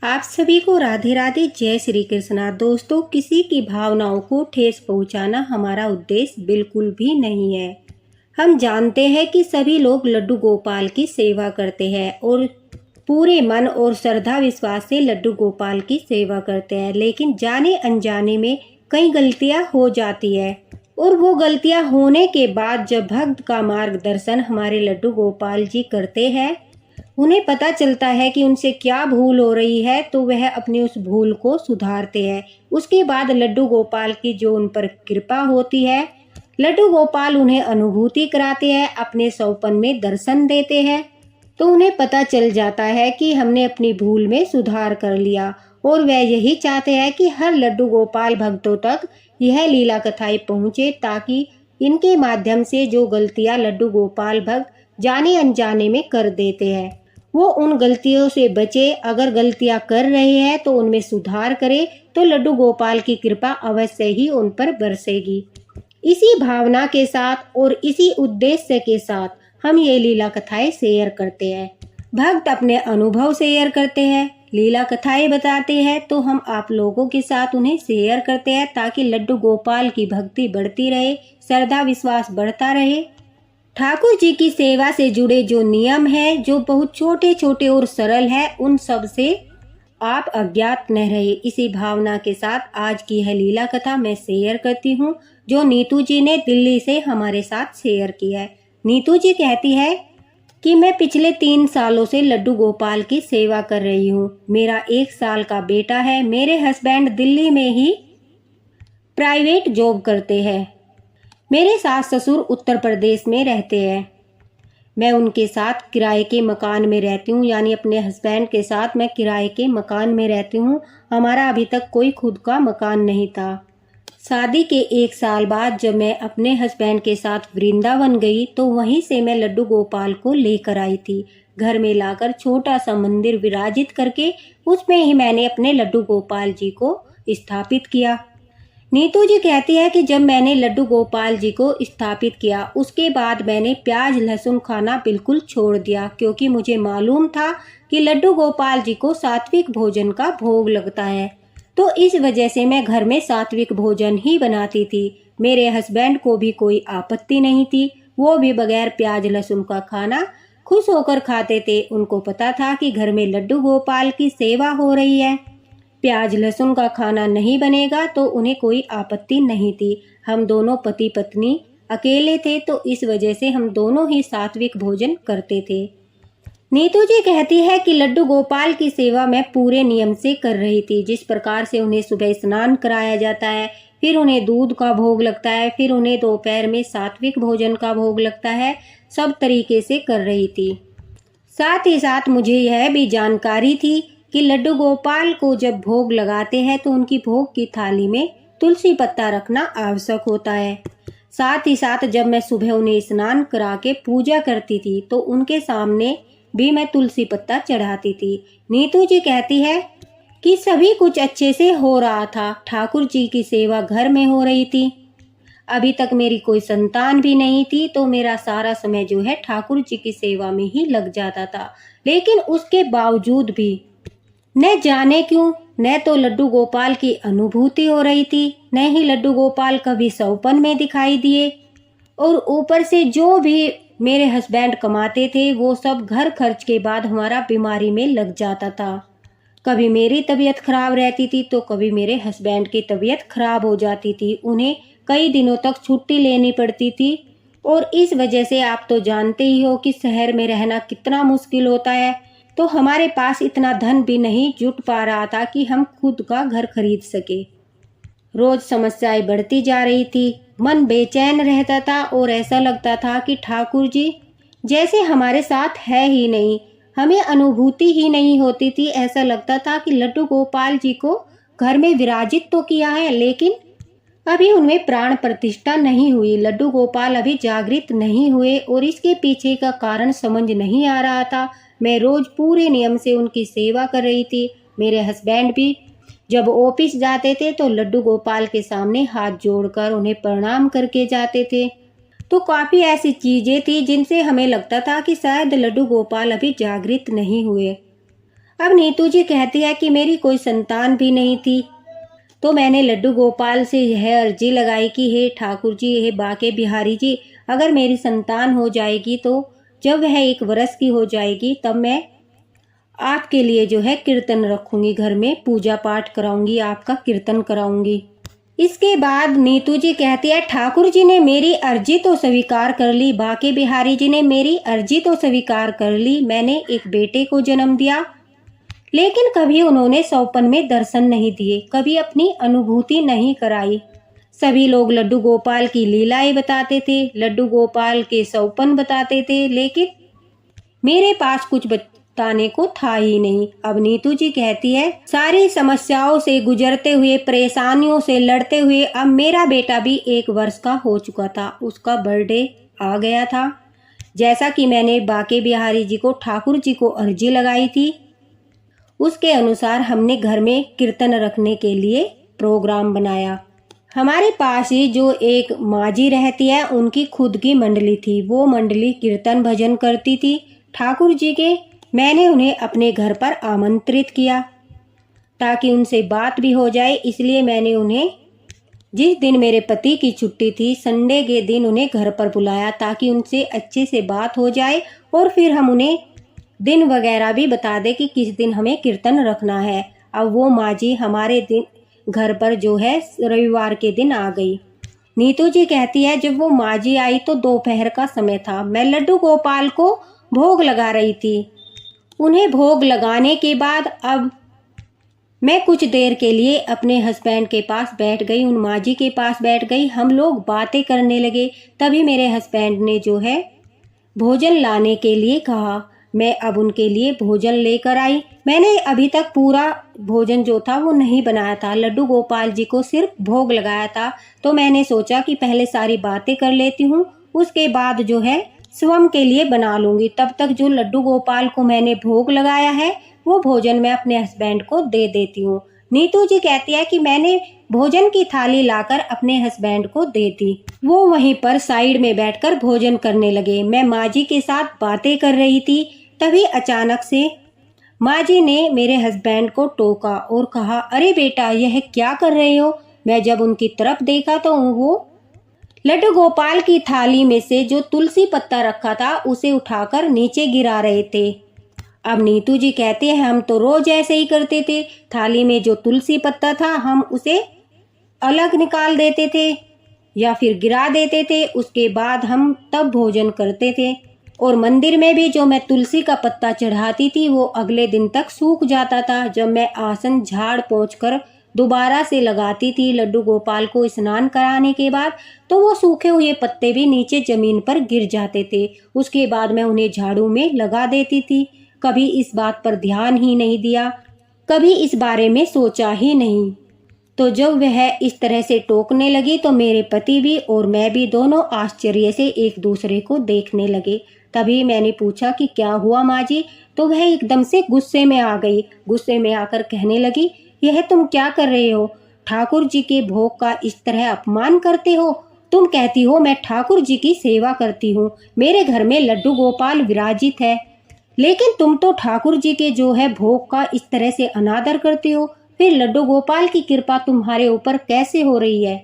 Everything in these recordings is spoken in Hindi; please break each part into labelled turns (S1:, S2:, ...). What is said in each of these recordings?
S1: आप सभी को राधे राधे, जय श्री कृष्णा। दोस्तों, किसी की भावनाओं को ठेस पहुंचाना हमारा उद्देश्य बिल्कुल भी नहीं है। हम जानते हैं कि सभी लोग लड्डू गोपाल की सेवा करते हैं और पूरे मन और श्रद्धा विश्वास से लड्डू गोपाल की सेवा करते हैं, लेकिन जाने अनजाने में कई गलतियां हो जाती है और वो गलतियां होने के बाद जब भक्त का मार्गदर्शन हमारे लड्डू गोपाल जी करते हैं, उन्हें पता चलता है कि उनसे क्या भूल हो रही है, तो वह अपनी उस भूल को सुधारते हैं। उसके बाद लड्डू गोपाल की जो उन पर कृपा होती है, लड्डू गोपाल उन्हें अनुभूति कराते हैं, अपने सौपन में दर्शन देते हैं, तो उन्हें पता चल जाता है कि हमने अपनी भूल में सुधार कर लिया। और वह यही चाहते हैं कि हर लड्डू गोपाल भक्तों तक यह लीला कथाएं पहुँचे, ताकि इनके माध्यम से जो गलतियाँ लड्डू गोपाल भक्त जाने अनजाने में कर देते हैं, वो उन गलतियों से बचे। अगर गलतियां कर रहे हैं तो उनमें सुधार करे, तो लड्डू गोपाल की कृपा अवश्य ही उन पर बरसेगी। इसी भावना के साथ और इसी उद्देश्य के साथ हम ये लीला कथाएं शेयर करते हैं। भक्त अपने अनुभव शेयर करते हैं, लीला कथाएं बताते हैं, तो हम आप लोगों के साथ उन्हें शेयर करते हैं, ताकि लड्डू गोपाल की भक्ति बढ़ती रहे, श्रद्धा विश्वास बढ़ता रहे। ठाकुर जी की सेवा से जुड़े जो नियम हैं, जो बहुत छोटे छोटे और सरल है, उन सब से आप अज्ञात न रहे। इसी भावना के साथ आज की यह लीला कथा मैं शेयर करती हूँ, जो नीतू जी ने दिल्ली से हमारे साथ शेयर की है। नीतू जी कहती है कि मैं पिछले 3 सालों से लड्डू गोपाल की सेवा कर रही हूँ। मेरा 1 साल का बेटा है। मेरे हस्बैंड दिल्ली में ही प्राइवेट जॉब करते हैं। मेरे सास ससुर उत्तर प्रदेश में रहते हैं। मैं उनके साथ किराए के मकान में रहती हूँ, यानी अपने हस्बैंड के साथ मैं किराए के मकान में रहती हूँ। हमारा अभी तक कोई खुद का मकान नहीं था। शादी के 1 साल बाद जब मैं अपने हस्बैंड के साथ वृंदावन गई, तो वहीं से मैं लड्डू गोपाल को लेकर आई थी। घर में लाकर छोटा सा मंदिर विराजित करके उसमें ही मैंने अपने लड्डू गोपाल जी को स्थापित किया। नीतू जी कहती है कि जब मैंने लड्डू गोपाल जी को स्थापित किया, उसके बाद मैंने प्याज लहसुन खाना बिल्कुल छोड़ दिया, क्योंकि मुझे मालूम था कि लड्डू गोपाल जी को सात्विक भोजन का भोग लगता है। तो इस वजह से मैं घर में सात्विक भोजन ही बनाती थी। मेरे हस्बैंड को भी कोई आपत्ति नहीं थी, वो भी बगैर प्याज लहसुन का खाना खुश होकर खाते थे। उनको पता था कि घर में लड्डू गोपाल की सेवा हो रही है, प्याज लहसुन का खाना नहीं बनेगा, तो उन्हें कोई आपत्ति नहीं थी। हम दोनों पति पत्नी अकेले थे, तो इस वजह से हम दोनों ही सात्विक भोजन करते थे। नीतू जी कहती है कि लड्डू गोपाल की सेवा मैं पूरे नियम से कर रही थी। जिस प्रकार से उन्हें सुबह स्नान कराया जाता है, फिर उन्हें दूध का भोग लगता है, फिर उन्हें दोपहर में सात्विक भोजन का भोग लगता है, सब तरीके से कर रही थी। साथ ही साथ मुझे यह भी जानकारी थी कि लड्डू गोपाल को जब भोग लगाते हैं तो उनकी भोग की थाली में तुलसी पत्ता रखना आवश्यक होता है। साथ ही साथ जब मैं सुबह उन्हें स्नान करा के पूजा करती थी, तो उनके सामने भी मैं तुलसी पत्ता चढ़ाती थी। नीतू जी कहती है कि सभी कुछ अच्छे से हो रहा था। ठाकुर जी की सेवा घर में हो रही थी। अभी तक मेरी कोई संतान भी नहीं थी, तो मेरा सारा समय जो है ठाकुर जी की सेवा में ही लग जाता था। लेकिन उसके बावजूद भी न जाने क्यों, न तो लड्डू गोपाल की अनुभूति हो रही थी, न ही लड्डू गोपाल कभी सौपन में दिखाई दिए, और ऊपर से जो भी मेरे हस्बैंड कमाते थे, वो सब घर खर्च के बाद हमारा बीमारी में लग जाता था। कभी मेरी तबीयत खराब रहती थी, तो कभी मेरे हस्बैंड की तबीयत खराब हो जाती थी। उन्हें कई दिनों तक छुट्टी लेनी पड़ती थी, और इस वजह से आप तो जानते ही हो कि शहर में रहना कितना मुश्किल होता है। तो हमारे पास इतना धन भी नहीं जुट पा रहा था कि हम खुद का घर खरीद सके। रोज समस्याएं बढ़ती जा रही थी, मन बेचैन रहता था, और ऐसा लगता था कि ठाकुर जी जैसे हमारे साथ है ही नहीं, हमें अनुभूति ही नहीं होती थी। ऐसा लगता था कि लड्डू गोपाल जी को घर में विराजित तो किया है, लेकिन अभी उनमें प्राण प्रतिष्ठा नहीं हुई। लड्डू गोपाल अभी जागृत नहीं हुए, और इसके पीछे का कारण समझ नहीं आ रहा था। मैं रोज पूरे नियम से उनकी सेवा कर रही थी। मेरे हस्बैंड भी जब ऑफिस जाते थे, तो लड्डू गोपाल के सामने हाथ जोड़कर उन्हें प्रणाम करके जाते थे। तो काफ़ी ऐसी चीज़ें थी जिनसे हमें लगता था कि शायद लड्डू गोपाल अभी जागृत नहीं हुए। अब नीतू जी कहती है कि मेरी कोई संतान भी नहीं थी, तो मैंने लड्डू गोपाल से यह अर्जी लगाई कि हे ठाकुर जी, हे बाके बिहारी जी, अगर मेरी संतान हो जाएगी तो जब वह 1 वर्ष की हो जाएगी तब मैं आपके लिए जो है कीर्तन रखूंगी, घर में पूजा पाठ कराऊंगी, आपका कीर्तन कराऊंगी। इसके बाद नीतू जी कहती है ठाकुर जी ने मेरी अर्जी तो स्वीकार कर ली, बाके बिहारी जी ने मेरी अर्जी तो स्वीकार कर ली, मैंने एक बेटे को जन्म दिया, लेकिन कभी उन्होंने सौपन में दर्शन नहीं दिए, कभी अपनी अनुभूति नहीं कराई। सभी लोग लड्डू गोपाल की लीलाएं बताते थे, लड्डू गोपाल के सौपन बताते थे, लेकिन मेरे पास कुछ बताने को था ही नहीं। अब नीतू जी कहती है सारी समस्याओं से गुजरते हुए, परेशानियों से लड़ते हुए अब मेरा बेटा भी 1 वर्ष का हो चुका था, उसका बर्थडे आ गया था। जैसा कि मैंने बाके बिहारी जी को, ठाकुर जी को अर्जी लगाई थी, उसके अनुसार हमने घर में कीर्तन रखने के लिए प्रोग्राम बनाया। हमारे पास ही जो एक माजी रहती है, उनकी खुद की मंडली थी, वो मंडली कीर्तन भजन करती थी ठाकुर जी के। मैंने उन्हें अपने घर पर आमंत्रित किया ताकि उनसे बात भी हो जाए, इसलिए मैंने उन्हें जिस दिन मेरे पति की छुट्टी थी, संडे के दिन उन्हें घर पर बुलाया ताकि उनसे अच्छे से बात हो जाए और फिर हम उन्हें दिन वगैरह भी बता दे कि किस दिन हमें कीर्तन रखना है। अब वो माजी हमारे दिन घर पर जो है रविवार के दिन आ गई। नीतू जी कहती है जब वो माजी आई तो दोपहर का समय था, मैं लड्डू गोपाल को भोग लगा रही थी। उन्हें भोग लगाने के बाद अब मैं कुछ देर के लिए अपने हस्बैंड के पास बैठ गई, उन माजी के पास बैठ गई, हम लोग बातें करने लगे। तभी मेरे हस्बैंड ने जो है भोजन लाने के लिए कहा, मैं अब उनके लिए भोजन लेकर आई। मैंने अभी तक पूरा भोजन जो था वो नहीं बनाया था, लड्डू गोपाल जी को सिर्फ भोग लगाया था, तो मैंने सोचा कि पहले सारी बातें कर लेती हूँ, उसके बाद जो है स्वयं के लिए बना लूँगी। तब तक जो लड्डू गोपाल को मैंने भोग लगाया है वो भोजन मैं अपने हस्बैंड को दे देती हूँ। नीतू जी कहती है कि मैंने भोजन की थाली लाकर अपने हस्बैंड को दे दी। वो वहीं पर साइड में बैठकर भोजन करने लगे। मैं माँ जी के साथ बातें कर रही थी, तभी अचानक से माँ जी ने मेरे हस्बैंड को टोका और कहा, अरे बेटा यह क्या कर रहे हो। मैं जब उनकी तरफ देखा तो वो लड्डू गोपाल की थाली में से जो तुलसी पत्ता रखा था उसे उठाकर नीचे गिरा रहे थे। अब नीतू जी कहते हैं हम तो रोज ऐसे ही करते थे, थाली में जो तुलसी पत्ता था हम उसे अलग निकाल देते थे या फिर गिरा देते थे, उसके बाद हम तब भोजन करते थे। और मंदिर में भी जो मैं तुलसी का पत्ता चढ़ाती थी वो अगले दिन तक सूख जाता था। जब मैं आसन झाड़ पोंछ कर दोबारा से लगाती थी लड्डू गोपाल को स्नान कराने के बाद, तो वो सूखे हुए पत्ते भी नीचे जमीन पर गिर जाते थे। उसके बाद मैं उन्हें झाड़ू में लगा देती थी। कभी इस बात पर ध्यान ही नहीं दिया, कभी इस बारे में सोचा ही नहीं। तो जब वह इस तरह से टोकने लगी तो मेरे पति भी और मैं भी दोनों आश्चर्य से एक दूसरे को देखने लगे। तभी मैंने पूछा कि क्या हुआ माँ जी, तो वह एकदम से गुस्से में आ गई। गुस्से में आकर कहने लगी, यह तुम क्या कर रहे हो, ठाकुर जी के भोग का इस तरह अपमान करते हो। तुम कहती हो मैं ठाकुर जी की सेवा करती हूँ, मेरे घर में लड्डू गोपाल विराजित है, लेकिन तुम तो ठाकुर जी के जो है भोग का इस तरह से अनादर करते हो। फिर लड्डू गोपाल की कृपा तुम्हारे ऊपर कैसे हो रही है।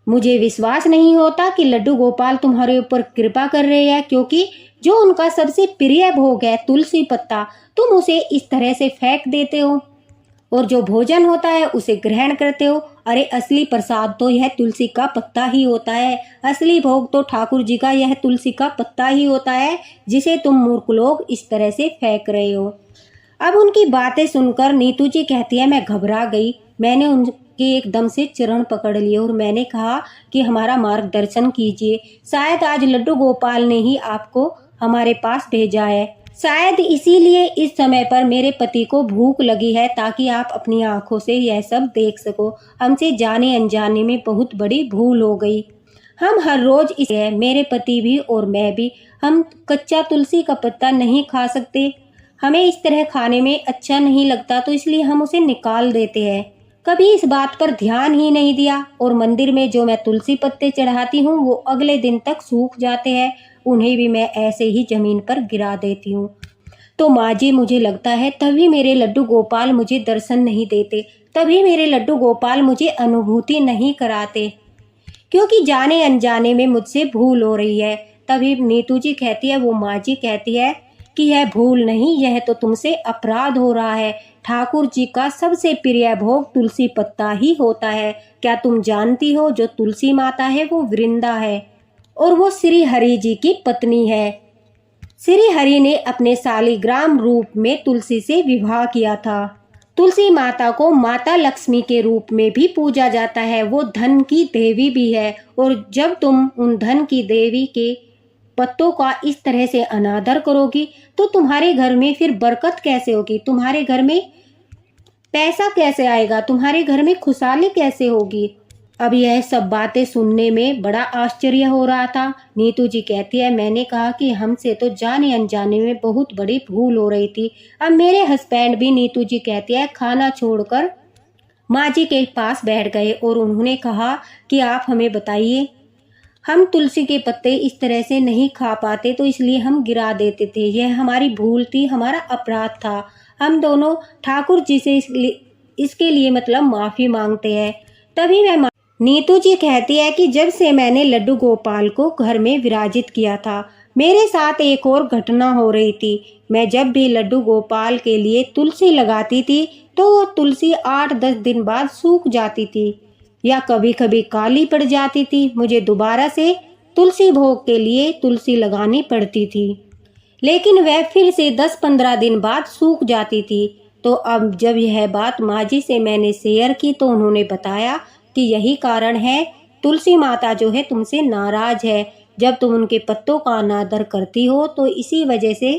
S1: मुझे विश्वास नहीं होता कि लड्डू गोपाल तुम्हारे ऊपर कृपा कर रहे हैं, क्योंकि जो उनका सबसे प्रिय भोग है तुलसी पत्ता, तुम उसे इस तरह से फेंक देते हो और जो भोजन होता है उसे ग्रहण करते हो। अरे असली प्रसाद तो यह तुलसी का पत्ता ही होता है, असली भोग तो ठाकुर जी का यह तुलसी का पत्ता ही होता है, जिसे तुम मूर्ख लोग इस तरह से फेंक रहे हो। अब उनकी बातें सुनकर नीतू जी कहती है मैं घबरा गई। मैंने उनके एकदम से चरण पकड़ लिए और मैंने कहा कि हमारा मार्गदर्शन कीजिए, शायद आज लड्डू गोपाल ने ही आपको हमारे पास भेजा है, शायद इसीलिए इस समय पर मेरे पति को भूख लगी है ताकि आप अपनी आंखों से यह सब देख सको। हमसे जाने अनजाने में बहुत बड़ी भूल हो गई। हम हर रोज इसे, मेरे पति भी और मैं भी, हम कच्चा तुलसी का पत्ता नहीं खा सकते, हमें इस तरह खाने में अच्छा नहीं लगता, तो इसलिए हम उसे निकाल देते हैं। कभी इस बात पर ध्यान ही नहीं दिया और मंदिर में जो मैं तुलसी पत्ते चढ़ाती हूँ वो अगले दिन तक सूख जाते हैं, उन्हें भी मैं ऐसे ही जमीन पर गिरा देती हूँ। तो माँ जी मुझे लगता है तभी मेरे लड्डू गोपाल मुझे दर्शन नहीं देते, तभी मेरे लड्डू गोपाल मुझे अनुभूति नहीं कराते, क्योंकि जाने अनजाने में मुझसे भूल हो रही है। तभी नीतू जी कहती है, वो माँ जी कहती है कि यह भूल नहीं, यह तो तुमसे अपराध हो रहा है। ठाकुर जी का सबसे प्रिय भोग तुलसी पत्ता ही होता है। क्या तुम जानती हो, जो तुलसी माता है वो वृंदा है और वो श्री हरि जी की पत्नी है। श्री हरि ने अपने शालिग्राम रूप में तुलसी से विवाह किया था। तुलसी माता को माता लक्ष्मी के रूप में भी पूजा जाता है, वो धन की देवी भी है। और जब तुम उन धन की देवी के पत्तों का इस तरह से अनादर करोगी तो तुम्हारे घर में फिर बरकत कैसे होगी, तुम्हारे घर में पैसा कैसे आएगा, तुम्हारे घर में खुशहाली कैसे होगी। अब यह सब बातें सुनने में बड़ा आश्चर्य हो रहा था। नीतू जी कहती है, मैंने कहा कि हमसे तो जाने अनजाने में बहुत बड़ी भूल हो रही थी। अब मेरे हस्बैंड भी, नीतू जी कहती है, खाना छोड़कर माँ जी के पास बैठ गए और उन्होंने कहा कि आप हमें बताइए, हम तुलसी के पत्ते इस तरह से नहीं खा पाते तो इसलिए हम गिरा देते थे, यह हमारी भूल थी, हमारा अपराध था। हम दोनों ठाकुर जी से इसके लिए मतलब माफ़ी मांगते हैं। तभी मैं नीतू जी कहती है कि जब से मैंने लड्डू गोपाल को घर में विराजित किया था, मेरे साथ एक और घटना हो रही थी। मैं जब भी लड्डू गोपाल के लिए तुलसी लगाती थी तो वो तुलसी 8-10 दिन बाद सूख जाती थी या कभी कभी काली पड़ जाती थी। मुझे दोबारा से तुलसी भोग के लिए तुलसी लगानी पड़ती थी, लेकिन वह फिर से 10-15 दिन बाद सूख जाती थी। तो अब जब यह बात माँ जी से मैंने शेयर की तो उन्होंने बताया कि यही कारण है, तुलसी माता जो है तुमसे नाराज है। जब तुम उनके पत्तों का अनादर करती हो तो इसी वजह से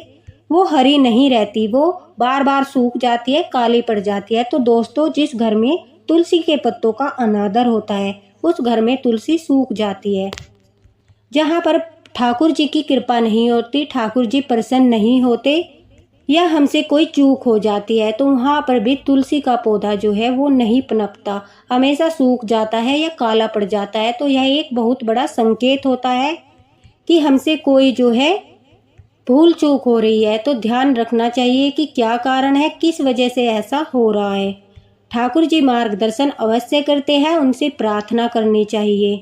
S1: वो हरी नहीं रहती, वो बार बार सूख जाती है, काली पड़ जाती है। तो दोस्तों, जिस घर में तुलसी के पत्तों का अनादर होता है उस घर में तुलसी सूख जाती है। जहाँ पर ठाकुर जी की कृपा नहीं होती, ठाकुर जी प्रसन्न नहीं होते या हमसे कोई चूक हो जाती है तो वहाँ पर भी तुलसी का पौधा जो है वो नहीं पनपता, हमेशा सूख जाता है या काला पड़ जाता है। तो यह एक बहुत बड़ा संकेत होता है कि हमसे कोई जो है भूल चूक हो रही है। तो ध्यान रखना चाहिए कि क्या कारण है, किस वजह से ऐसा हो रहा है। ठाकुर जी मार्गदर्शन अवश्य करते हैं, उनसे प्रार्थना करनी चाहिए।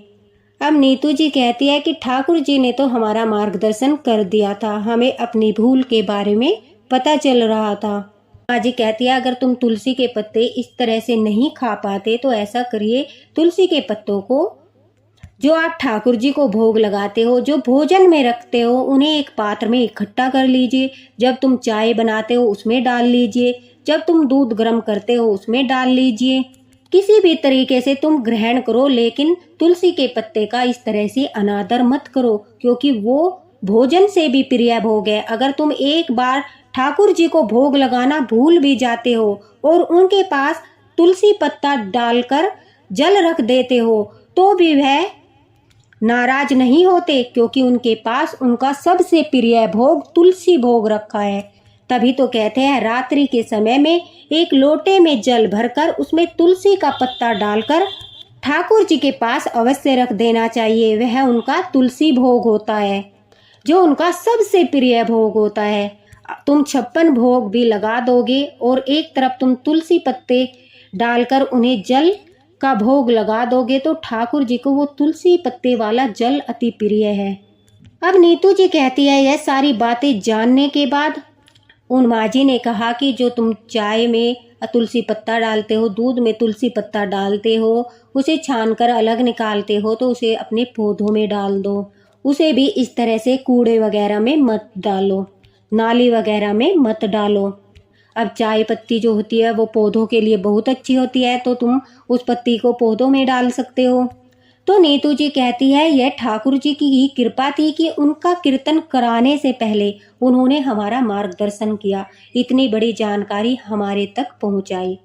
S1: अब नीतू जी कहती है कि ठाकुर जी ने तो हमारा मार्गदर्शन कर दिया था, हमें अपनी भूल के बारे में पता चल रहा था। माँ जी कहती है, अगर तुम तुलसी के पत्ते इस तरह से नहीं खा पाते तो ऐसा करिए, तुलसी के पत्तों को जो आप ठाकुर जी को भोग लगाते हो, जो भोजन में रखते हो, उन्हें एक पात्र में इकट्ठा कर लीजिए। जब तुम चाय बनाते हो उसमें डाल लीजिए, जब तुम दूध गर्म करते हो उसमें डाल लीजिए। किसी भी तरीके से तुम ग्रहण करो, लेकिन तुलसी के पत्ते का इस तरह से अनादर मत करो, क्योंकि वो भोजन से भी प्रिय भोग है। अगर तुम एक बार ठाकुर जी को भोग लगाना भूल भी जाते हो और उनके पास तुलसी पत्ता डालकर जल रख देते हो तो भी वह नाराज नहीं होते, क्योंकि उनके पास उनका सबसे प्रिय भोग तुलसी भोग रखा है। तभी तो कहते हैं, रात्रि के समय में एक लोटे में जल भरकर उसमें तुलसी का पत्ता डालकर ठाकुर जी के पास अवश्य रख देना चाहिए। वह उनका तुलसी भोग होता है, जो उनका सबसे प्रिय भोग होता है। तुम 56 भोग भी लगा दोगे और एक तरफ तुम तुलसी पत्ते डालकर उन्हें जल का भोग लगा दोगे तो ठाकुर जी को वो तुलसी पत्ते वाला जल अति प्रिय है। अब नीतू जी कहती है, यह सारी बातें जानने के बाद उन माँ जी ने कहा कि जो तुम चाय में तुलसी पत्ता डालते हो, दूध में तुलसी पत्ता डालते हो, उसे छान कर अलग निकालते हो तो उसे अपने पौधों में डाल दो। उसे भी इस तरह से कूड़े वगैरह में मत डालो, नाली वगैरह में मत डालो। अब चाय पत्ती जो होती है वो पौधों के लिए बहुत अच्छी होती है, तो तुम उस पत्ती को पौधों में डाल सकते हो। तो नीतू जी कहती है, यह ठाकुर जी की ही कृपा थी कि उनका कीर्तन कराने से पहले उन्होंने हमारा मार्गदर्शन किया, इतनी बड़ी जानकारी हमारे तक पहुंचाई।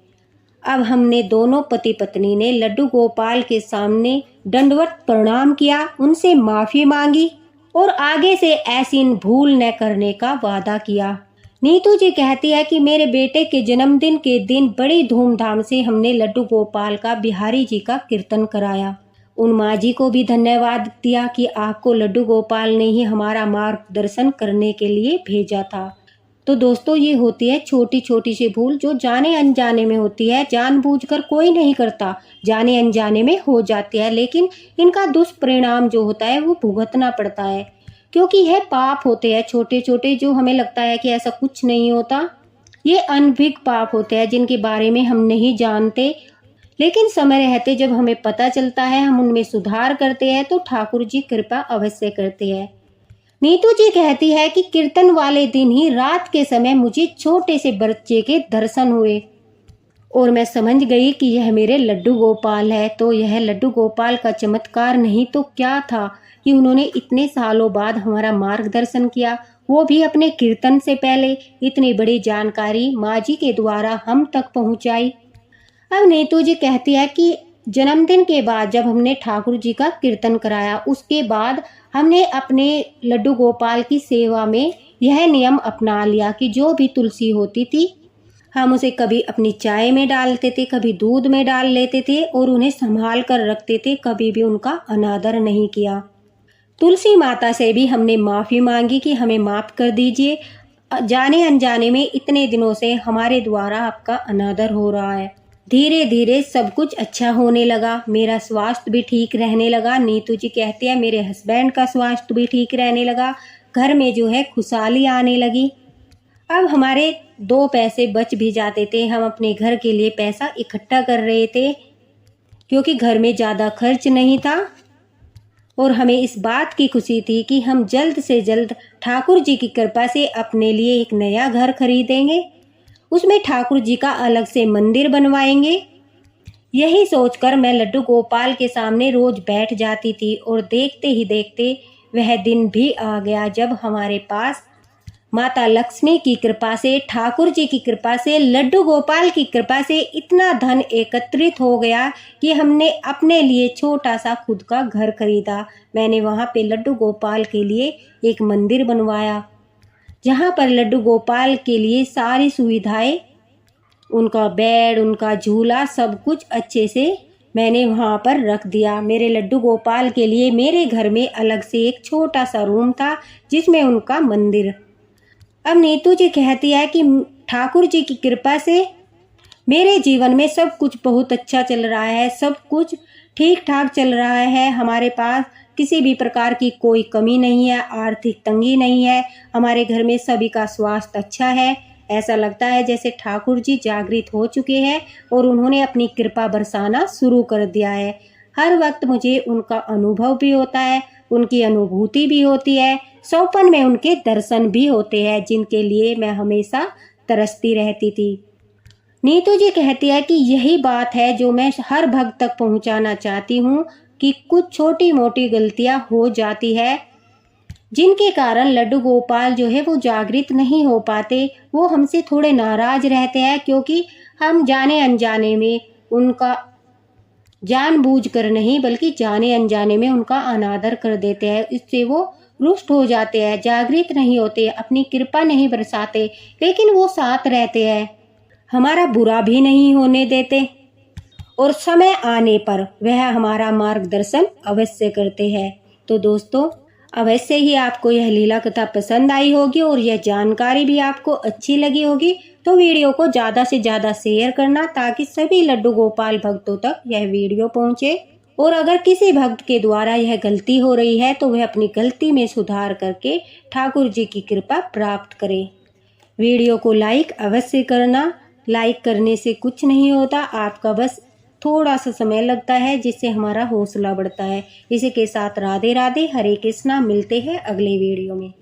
S1: अब हमने दोनों पति पत्नी ने लड्डू गोपाल के सामने दंडवत प्रणाम किया, उनसे माफ़ी मांगी और आगे से ऐसी भूल न करने का वादा किया। नीतू जी कहती है कि मेरे बेटे के जन्मदिन के दिन बड़ी धूमधाम से हमने लड्डू गोपाल का बिहारी जी का कीर्तन कराया। उन माँ जी को भी धन्यवाद दिया कि आपको लड्डू गोपाल ने ही हमारा मार्गदर्शन करने के लिए भेजा था। तो दोस्तों ये होती है छोटी छोटी सी भूल जो जाने अनजाने में होती है, जानबूझकर कोई नहीं करता, जाने अनजाने में हो जाती है, लेकिन इनका दुष्परिणाम जो होता है वो भुगतना पड़ता है, क्योंकि यह पाप होते हैं छोटे छोटे जो हमें लगता है कि ऐसा कुछ नहीं होता। ये अनभिज्ञ पाप होते हैं जिनके बारे में हम नहीं जानते, लेकिन समय रहते जब हमें पता चलता है, हम उनमें सुधार करते हैं तो ठाकुर जी कृपा अवश्य करते हैं। नीतू जी कहती है कि कीर्तन वाले दिन ही रात के समय मुझे छोटे से बच्चे के दर्शन हुए और मैं समझ गई कि यह मेरे लड्डू गोपाल है। तो यह लड्डू गोपाल का चमत्कार नहीं तो क्या था कि उन्होंने इतने सालों बाद हमारा मार्गदर्शन किया, वो भी अपने कीर्तन से पहले। इतनी बड़ी जानकारी माँ जी के द्वारा हम तक पहुँचाई। अब नीतू जी कहती है कि जन्मदिन के बाद जब हमने ठाकुर जी का कीर्तन कराया, उसके बाद हमने अपने लड्डू गोपाल की सेवा में यह नियम अपना लिया कि जो भी तुलसी होती थी हम उसे कभी अपनी चाय में डालते थे, कभी दूध में डाल लेते थे और उन्हें संभाल कर रखते थे, कभी भी उनका अनादर नहीं किया। तुलसी माता से भी हमने माफ़ी मांगी कि हमें माफ़ कर दीजिए, जाने अनजाने में इतने दिनों से हमारे द्वारा आपका अनादर हो रहा है। धीरे धीरे सब कुछ अच्छा होने लगा, मेरा स्वास्थ्य भी ठीक रहने लगा। नीतू जी कहती है मेरे हस्बैंड का स्वास्थ्य भी ठीक रहने लगा, घर में जो है खुशहाली आने लगी। अब हमारे 2 पैसे बच भी जाते थे, हम अपने घर के लिए पैसा इकट्ठा कर रहे थे क्योंकि घर में ज़्यादा खर्च नहीं था और हमें इस बात की खुशी थी कि हम जल्द से जल्द ठाकुर जी की कृपा से अपने लिए एक नया घर खरीदेंगे, उसमें ठाकुर जी का अलग से मंदिर बनवाएंगे। यही सोचकर मैं लड्डू गोपाल के सामने रोज बैठ जाती थी और देखते ही देखते वह दिन भी आ गया जब हमारे पास माता लक्ष्मी की कृपा से, ठाकुर जी की कृपा से, लड्डू गोपाल की कृपा से इतना धन एकत्रित हो गया कि हमने अपने लिए छोटा सा खुद का घर खरीदा। मैंने वहाँ पे लड्डू गोपाल के लिए एक मंदिर बनवाया जहाँ पर लड्डू गोपाल के लिए सारी सुविधाएं, उनका बेड, उनका झूला, सब कुछ अच्छे से मैंने वहाँ पर रख दिया। मेरे लड्डू गोपाल के लिए मेरे घर में अलग से एक छोटा सा रूम था जिसमें उनका मंदिर। अब नीतू जी कहती है कि ठाकुर जी की कृपा से मेरे जीवन में सब कुछ बहुत अच्छा चल रहा है, सब कुछ ठीक ठाक चल रहा है, हमारे पास किसी भी प्रकार की कोई कमी नहीं है, आर्थिक तंगी नहीं है, हमारे घर में सभी का स्वास्थ्य अच्छा है। ऐसा लगता है जैसे ठाकुर जी जागृत हो चुके हैं और उन्होंने अपनी कृपा बरसाना शुरू कर दिया है। हर वक्त मुझे उनका अनुभव भी होता है, उनकी अनुभूति भी होती है, सौपन में उनके दर्शन भी होते हैं जिनके लिए मैं हमेशा तरसती रहती थी। नीतू जी कहती है कि यही बात है जो मैं हर भक्त तक पहुंचाना चाहती हूँ कि कुछ छोटी मोटी गलतियां हो जाती है जिनके कारण लड्डू गोपाल जो है वो जागृत नहीं हो पाते, वो हमसे थोड़े नाराज रहते हैं क्योंकि हम जाने अनजाने में उनका, जानबूझकर नहीं बल्कि जाने अनजाने में उनका अनादर कर देते हैं। इससे वो रुष्ट हो जाते हैं, जागृत नहीं होते, अपनी कृपा नहीं बरसाते, लेकिन वो साथ रहते हैं, हमारा बुरा भी नहीं होने देते और समय आने पर वह हमारा मार्गदर्शन अवश्य करते हैं। तो दोस्तों अवश्य ही आपको यह लीला कथा पसंद आई होगी और यह जानकारी भी आपको अच्छी लगी होगी, तो वीडियो को ज़्यादा से ज़्यादा शेयर करना ताकि सभी लड्डू गोपाल भक्तों तक यह वीडियो पहुँचे। और अगर किसी भक्त के द्वारा यह गलती हो रही है तो वह अपनी गलती में सुधार करके ठाकुर जी की कृपा प्राप्त करे। वीडियो को लाइक अवश्य करना, लाइक करने से कुछ नहीं होता, आपका बस थोड़ा सा समय लगता है जिससे हमारा हौसला बढ़ता है। इसी के साथ राधे राधे, हरे कृष्णा, मिलते हैं अगले वीडियो में।